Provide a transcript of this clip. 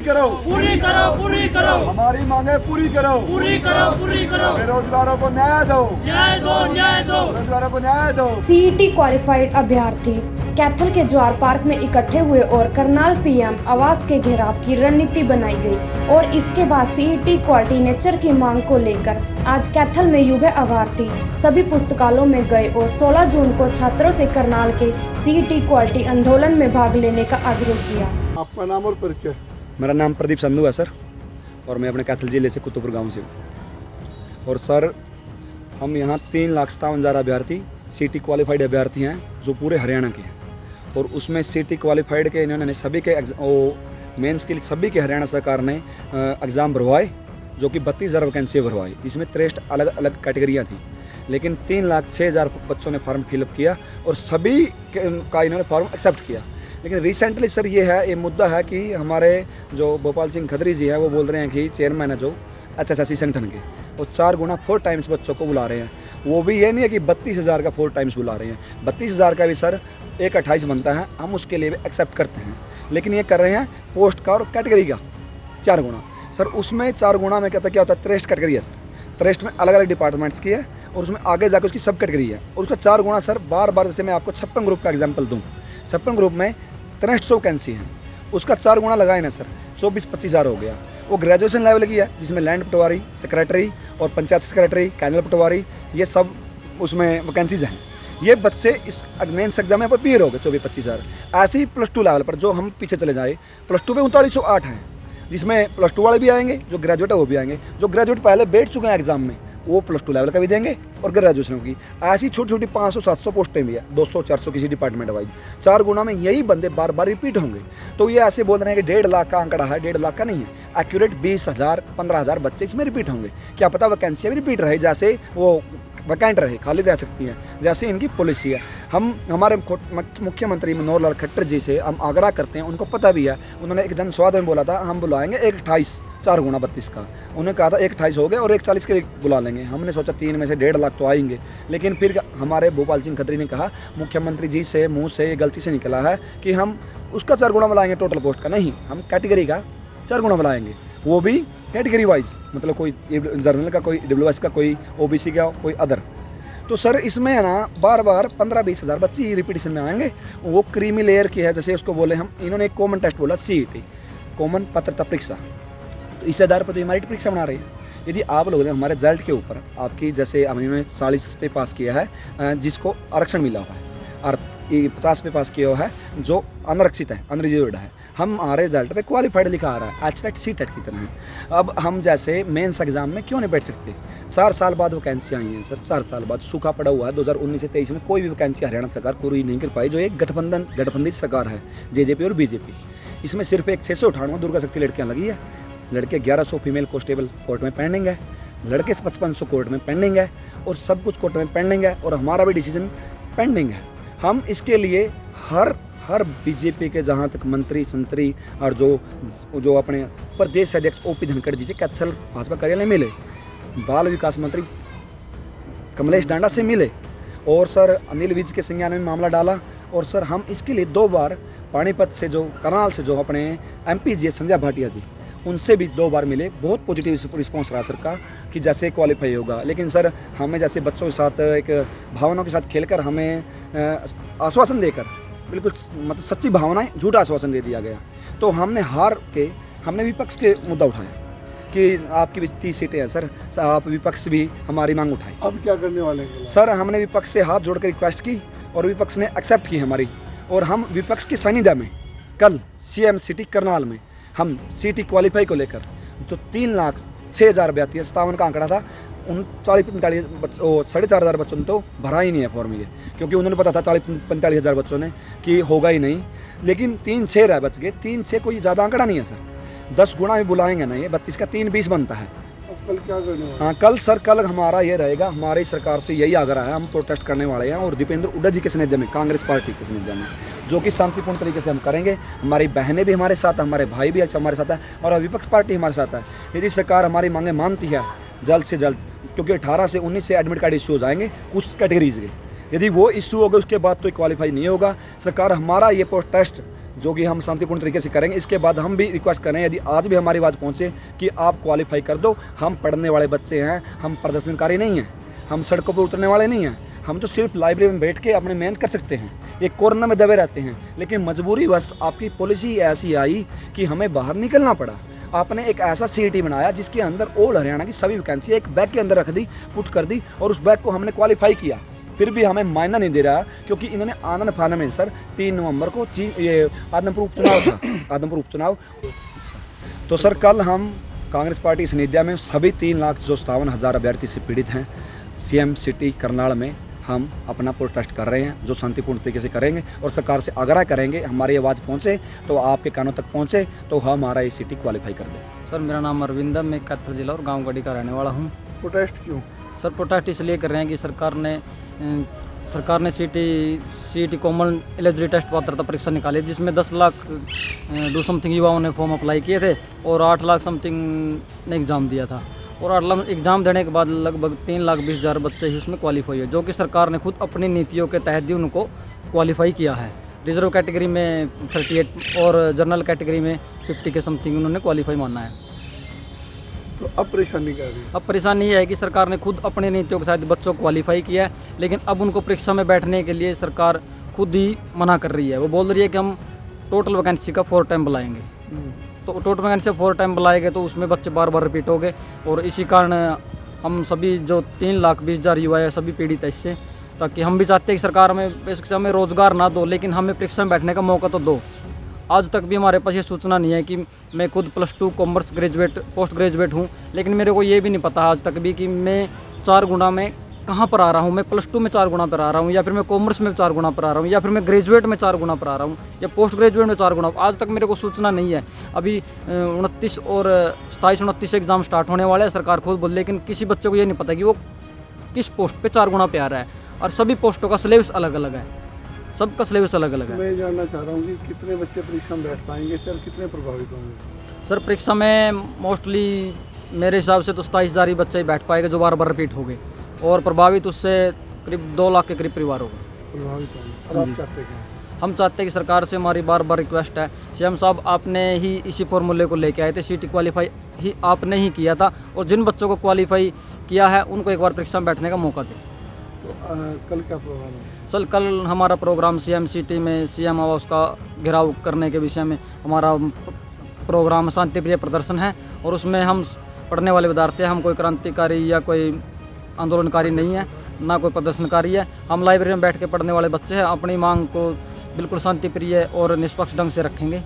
करो, पूरी करो, पूरी करो, हमारी मांगे पूरी करो, पूरी करो, पूरी करो, बेरोजगारों को न्याय दो, न्याय दो, न्याय दो। बेरोजगारों को न्याय दो। सीईटी क्वालिफाइड अभ्यर्थी कैथल के ज्वार पार्क में इकट्ठे हुए और करनाल पीएम आवास के घेराव की रणनीति बनाई गई और इसके बाद सीईटी क्वालिटी नेचर की मांग को लेकर आज कैथल में युवा अभ्यर्थी सभी पुस्तकालयों में गए और 16 जून को छात्रों से करनाल के सीईटी क्वालिटी आंदोलन में भाग लेने का आग्रह किया। आपका नाम और परिचय? मेरा नाम प्रदीप संधू है सर, और मैं अपने कैथल जिले से कुतुबपुर गांव से हूँ। और सर हम यहाँ 3,57,000 अभ्यर्थी सीईटी क्वालिफाइड अभ्यर्थी हैं जो पूरे हरियाणा के हैं, और उसमें सीईटी क्वालिफाइड के इन्होंने सभी के मेंस के लिए सभी के हरियाणा सरकार ने एग्ज़ाम भरवाए, जो कि 32,000 वैकेंसी भरवाई, जिसमें 63 अलग अलग कैटेगरियाँ थी। लेकिन 3,06,000 बच्चों ने फॉर्म फिलअप किया और सभी का इन्होंने फॉर्म एक्सेप्ट किया। लेकिन रिसेंटली सर ये मुद्दा है कि हमारे जो भोपाल सिंह खत्री जी हैं वो बोल रहे हैं कि चेयरमैन है जो HSSC संगठन के, वो 4 गुना 4 टाइम्स बच्चों को बुला रहे हैं। वो भी ये नहीं है कि 32,000 का 4 टाइम्स बुला रहे हैं, 32,000 का भी सर 1/28 बनता है, हम उसके लिए भी एक्सेप्ट करते हैं। लेकिन ये कर रहे हैं पोस्ट का और कैटेगरी का 4 गुना। सर उसमें 4 गुना में क्या होता है, 63 कैटेगरी है सर, 63 में अलग अलग डिपार्टमेंट्स की है और उसमें आगे जाकर उसकी सब कैटेगरी है। और उसका 4 गुना सर बार जैसे मैं आपको 56 ग्रुप का एग्जाम्पल दूँ, 56 ग्रुप में 6300 वैकेंसी हैं, उसका 4 गुना लगाए ना सर 24-25,000 हो गया। वो ग्रेजुएशन लेवल की है, जिसमें लैंड पटवारी, सेक्रेटरी और पंचायत सेक्रेटरी, कैनल पटवारी, ये सब उसमें वैकेंसीज हैं। ये बच्चे इस मेंस एग्जाम में अपीयर हो गए 24-25,000। ऐसे ही +2 लेवल पर जो हम पीछे चले जाए, +2 पे 3908 हैं, जिसमें +2 वाले भी आएंगे, जो ग्रेजुएट है वो भी आएंगे। जो ग्रेजुएट पहले बैठ चुके हैं एग्जाम में वो +2 लेवल का भी देंगे और ग्रेजुएशन की। ऐसी छोटी छोटी 500-700 पोस्टें भी है, 200-400 किसी डिपार्टमेंट वाइज। 4 गुना में यही बंदे बार बार रिपीट होंगे। तो ये ऐसे बोल रहे हैं कि 1.5 लाख का आंकड़ा है, 1.5 लाख का नहीं है, एक्यूरेट 20,000-15,000 बच्चे इसमें रिपीट होंगे। क्या पता वैकेंसियाँ भी रिपीट रहे, जैसे वो वैकेंट रहे, खाली रह सकती हैं, जैसे इनकी पॉलिसी है। हम हमारे मुख्यमंत्री मनोहर लाल खट्टर जी से हम आग्रह करते हैं, उनको पता भी है, उन्होंने एक जनसंवाद में बोला था हम बुलाएंगे 1/28, 4 गुना 32 का। उन्होंने कहा था 1/28 हो गए और 1/40 के लिए बुला लेंगे। हमने सोचा 3 में से 1.5 लाख तो आएंगे। लेकिन फिर हमारे भोपाल सिंह खत्री ने कहा, मुख्यमंत्री जी से मुँह से ये गलती से निकला है कि हम उसका 4 गुना बुलाएंगे टोटल पोस्ट का, नहीं, हम कैटेगरी का 4 गुना बुलाएंगे, वो भी कैटेगरी वाइज, मतलब कोई जर्नल का, कोई WS का, कोई OBC का, कोई अदर। तो सर इसमें है ना बार 15-20,000 बच्चे ही रिपीटिशन में आएंगे। वो क्रीमी लेयर की है, जैसे उसको बोले हम, इन्होंने एक कॉमन टेस्ट बोला, CET कॉमन पात्रता परीक्षा। तो इस आधार पर तो हमारी परीक्षा बना रही है। यदि आप लोगों ने हमारे रिजल्ट के ऊपर आपकी, जैसे अब इन्होंने 40 पे पास किया है जिसको आरक्षण मिला हुआ है, और 50 पे पास किया हुआ है जो अनरक्षित है, अनरिजर्व्ड है, हम हमारे रिजल्ट पे क्वालिफाइड लिखा आ रहा है, HTET CTET की तरह। अब हम जैसे मेंस एग्जाम में क्यों नहीं बैठ सकते? 4 साल बाद वैकेंसी आई हैं सर, 4 साल बाद सूखा पड़ा हुआ है। 2019 से 23 में कोई भी वैकेंसी हरियाणा सरकार पूरी नहीं कर पाई, जो एक गठबंधन सरकार है, JJP और BJP। इसमें सिर्फ एक 698 दुर्गा शक्ति लड़कियाँ लगी है, लड़के 1100 फीमेल कॉन्स्टेबल कोर्ट में पेंडिंग है, लड़के 5500 कोर्ट में पेंडिंग है, और सब कुछ कोर्ट में पेंडिंग है, और हमारा भी डिसीजन पेंडिंग है। हम इसके लिए हर BJP के जहाँ तक मंत्री संतरी और जो अपने प्रदेश अध्यक्ष OP धनखड़ जी से कैथल भाजपा कार्यालय मिले, बाल विकास मंत्री कमलेश डांडा से मिले, और सर अनिल विज के संज्ञान में मामला डाला। और सर हम इसके लिए 2 बार पानीपत से, जो करनाल से, जो अपने MP जी संजय भाटिया जी, उनसे भी 2 बार मिले। बहुत पॉजिटिव रिस्पॉन्स रहा सर का कि जैसे क्वालिफाई होगा। लेकिन सर हमें जैसे बच्चों के साथ एक भावनाओं के साथ खेलकर हमें आश्वासन देकर, बिल्कुल मतलब सच्ची भावनाएं, झूठा आश्वासन दे दिया गया। तो हमने हार के हमने विपक्ष के मुद्दा उठाया कि आपकी भी 30 सीटें हैं सर, आप विपक्ष भी हमारी मांग उठाई। अब क्या करने वाले हैं सर? हमने विपक्ष से हाथ जोड़कर रिक्वेस्ट की और विपक्ष ने एक्सेप्ट की हमारी, और हम विपक्ष के सानिध्य में कल CM सिटी करनाल में हम CET क्वालिफाई को लेकर जो 3,06,000 अभ्यर्थी, 57 का आंकड़ा था, उन 40-45 बच्चों, 4,500 बच्चों ने तो भरा ही नहीं है फॉर्म ये, क्योंकि उन्होंने पता था 40-45,000 बच्चों ने कि होगा ही नहीं। लेकिन 3-6 रह बच गए। 3-6 कोई ज़्यादा आंकड़ा नहीं है सर, 10 गुना भी बुलाएंगे ना, ये 32 का 3-20 बनता है। कल क्या करने वाले? हाँ कल सर, कल हमारा ये रहेगा, हमारी सरकार से यही आग्रह है, हम प्रोटेस्ट करने वाले हैं, और दीपेंद्र हुड्डा जी के सानिध्य में, कांग्रेस पार्टी के सानिध्य में, जो कि शांतिपूर्ण तरीके से हम करेंगे। हमारी बहनें भी हमारे साथ हैं, हमारे भाई भी हमारे साथ हैं, और विपक्ष पार्टी हमारे साथ है। यदि सरकार हमारी मांगें मानती है जल्द से जल्द, क्योंकि 18 से 19 से एडमिट कार्ड इश्यू हो जाएंगे कुछ कैटेगरीज के, यदि वो इशू होगा उसके बाद तो क्वालिफाई नहीं होगा। सरकार हमारा ये प्रोटेस्ट जो कि हम शांतिपूर्ण तरीके से करेंगे, इसके बाद हम भी रिक्वेस्ट करें यदि आज भी हमारी आवाज़ पहुँचे कि आप क्वालिफाई कर दो। हम पढ़ने वाले बच्चे हैं, हम प्रदर्शनकारी नहीं हैं, हम सड़कों पर उतरने वाले नहीं हैं, हम तो सिर्फ लाइब्रेरी में बैठ के अपने मेहनत कर सकते हैं। ये कोरोना में दबे रहते हैं, लेकिन मजबूरी बस आपकी पॉलिसी ऐसी आई कि हमें बाहर निकलना पड़ा। आपने एक ऐसा सीईटी बनाया जिसके अंदर ऑल हरियाणा की सभी वैकेंसी एक बैग के अंदर रख दी, पुट कर दी, और उस बैग को हमने क्वालिफाई किया। फिर भी हमें मायना नहीं दे रहा, क्योंकि इन्होंने आनंद फानन में सर 3 नवंबर को ये आदमपुर उपचुनाव था, आदमपुर उपचुनाव। तो सर कल हम कांग्रेस पार्टी स्निध्या में सभी 3,57,000 अभ्यर्थी से पीड़ित हैं सीएम सिटी करनाल में हम अपना प्रोटेस्ट कर रहे हैं, जो शांतिपूर्ण तरीके से करेंगे और सरकार से आग्रह करेंगे हमारी आवाज़ पहुंचे तो आपके कानों तक पहुंचे तो हमारा ये सिटी क्वालिफाई कर दे। सर मेरा नाम अरविंद है, मैं कैथल जिला और गांव गढ़ी का रहने वाला हूं। प्रोटेस्ट क्यों? सर प्रोटेस्ट इसलिए कर रहे हैं कि सरकार ने सीईटी कॉमन एलिजिबिलिटी टेस्ट पात्रता परीक्षा निकाली, जिसमें 10 लाख 2 समथिंग युवाओं ने फॉर्म अप्लाई किए थे और 8 लाख समथिंग ने एग्ज़ाम दिया था। और 8 लाख एग्ज़ाम देने के बाद लगभग 3,20,000 बच्चे ही उसमें क्वालिफाई हुए, जो कि सरकार ने खुद अपनी नीतियों के तहत ही उनको क्वालिफाई किया है। रिजर्व कैटेगरी में 38 और जनरल कैटेगरी में 50 के समथिंग उन्होंने क्वालिफाई माना है। तो अब परेशानी क्या रही? अब परेशानी ये है कि सरकार ने खुद अपनी नीतियों के साथ बच्चों को क्वालिफाई किया है, लेकिन अब उनको परीक्षा में बैठने के लिए सरकार खुद ही मना कर रही है। वो बोल रही है कि हम टोटल वैकेंसी का 4 टाइम बुलाएंगे। तो टोटल वैकेंसी 4 टाइम बुलाएंगे तो उसमें बच्चे बार बार रिपीट हो गए, और इसी कारण हम सभी जो 3,20,000 युवा है सभी पीड़ित है इससे। ताकि हम भी चाहते हैं कि सरकार हमें बेसिक हमें रोज़गार ना दो, लेकिन हमें परीक्षा में बैठने का मौका तो दो। आज तक भी हमारे पास ये सूचना नहीं है कि मैं खुद +2 कॉमर्स ग्रेजुएट पोस्ट ग्रेजुएट हूँ, लेकिन मेरे को ये भी नहीं पता आज तक भी कि मैं 4 गुना में कहाँ पर आ रहा हूँ। मैं +2 में 4 गुना पर आ रहा हूँ, या फिर मैं कॉमर्स में 4 गुना पर आ रहा हूँ, या फिर मैं ग्रेजुएट में 4 गुना पर आ रहा हूँ, या पोस्ट ग्रेजुएट में 4 गुना। आज तक मेरे को सूचना नहीं है। अभी 29 और 27-29 एग्ज़ाम स्टार्ट होने वाले हैं, सरकार खुद बोल, लेकिन किसी बच्चे को ये नहीं पता कि वो किस पोस्ट पे 4 गुना पे आ रहा है। और सभी पोस्टों का सिलेबस अलग अलग है, सबका सिलेबस अलग अलग है। मैं जानना चाह रहा हूँ कि कितने बच्चे परीक्षा में बैठ पाएंगे सर, कितने प्रभावित होंगे? सर परीक्षा में मोस्टली मेरे हिसाब से तो 27,000 ही बच्चे ही बैठ पाएंगे जो बार बार रिपीट हो गए, और प्रभावित उससे करीब 2 लाख के करीब परिवार होगा प्रभावित होंगे। और आप चाहते क्या? हम चाहते हैं कि सरकार से हमारी बार बार रिक्वेस्ट है, सीएम साहब आपने ही इसी फॉर्मूले को लेके आए थे, सीईटी क्वालिफाई ही आपने ही किया था, और जिन बच्चों को क्वालिफाई किया है उनको एक बार परीक्षा में बैठने का मौका दें। तो कल क्या प्रोग्राम है? सर कल हमारा प्रोग्राम सीएम सिटी में सीएम आवास का घेराव करने के विषय में हमारा प्रोग्राम शांतिप्रिय प्रदर्शन है, और उसमें हम पढ़ने वाले विद्यार्थी हैं। हम कोई क्रांतिकारी या कोई आंदोलनकारी नहीं है, ना कोई प्रदर्शनकारी है। हम लाइब्रेरी में बैठ के पढ़ने वाले बच्चे हैं, अपनी मांग को बिल्कुल शांतिप्रिय और निष्पक्ष ढंग से रखेंगे।